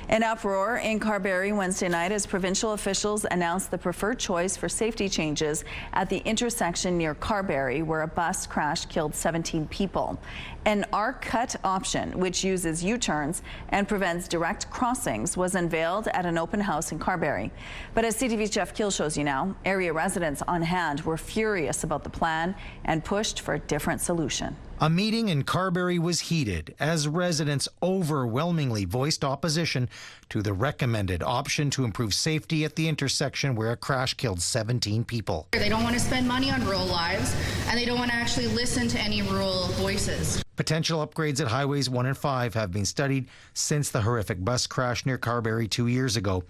An uproar in Carberry Wednesday night as provincial officials announced the preferred choice for safety changes at the intersection near Carberry, where a bus crash killed 17 people. An R-cut option, which uses U-turns and prevents direct crossings, was unveiled at an open house in Carberry. But as CTV's Jeff Keele shows you now, area residents on hand were furious about the plan and pushed for a different solution. A meeting in Carberry was heated as residents overwhelmingly voiced opposition to the recommended option to improve safety at the intersection where a crash killed 17 people. They don't want to spend money on rural lives, and they don't want to actually listen to any rural voices. Potential upgrades at Highways 1 and 5 have been studied since the horrific bus crash near Carberry 2 years ago.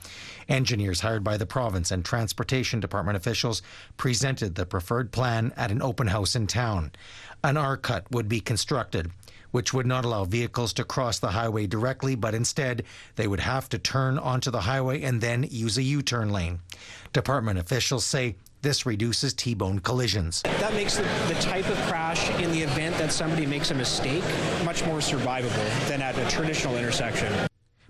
Engineers hired by the province and Transportation Department officials presented the preferred plan at an open house in town. An R-cut would be constructed, which would not allow vehicles to cross the highway directly, but instead they would have to turn onto the highway and then use a U-turn lane. Department officials say this reduces T-bone collisions. That makes the type of crash in the event that somebody makes a mistake much more survivable than at a traditional intersection.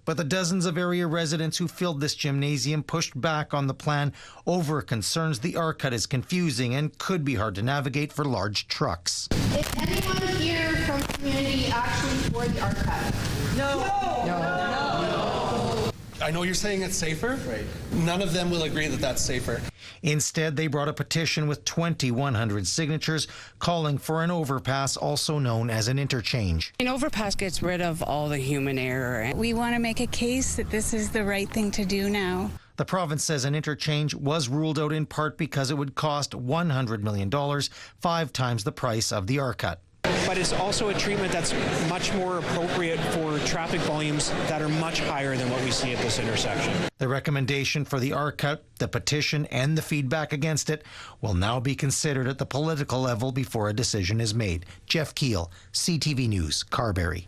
But the dozens of area residents who filled this gymnasium pushed back on the plan over concerns the R-cut is confusing and could be hard to navigate for large trucks. Is anyone here from the community actually for the R-cut? No. I know you're saying it's safer. Right. None of them will agree that that's safer. Instead, they brought a petition with 2,100 signatures calling for an overpass, also known as an interchange. An overpass gets rid of all the human error. We want to make a case that this is the right thing to do now. The province says an interchange was ruled out in part because it would cost $100 million, 5 times the price of the R-cut. But it's also a treatment that's much more appropriate for traffic volumes that are much higher than what we see at this intersection. The recommendation for the R-cut, the petition, and the feedback against it will now be considered at the political level before a decision is made. Jeff Keele, CTV News, Carberry.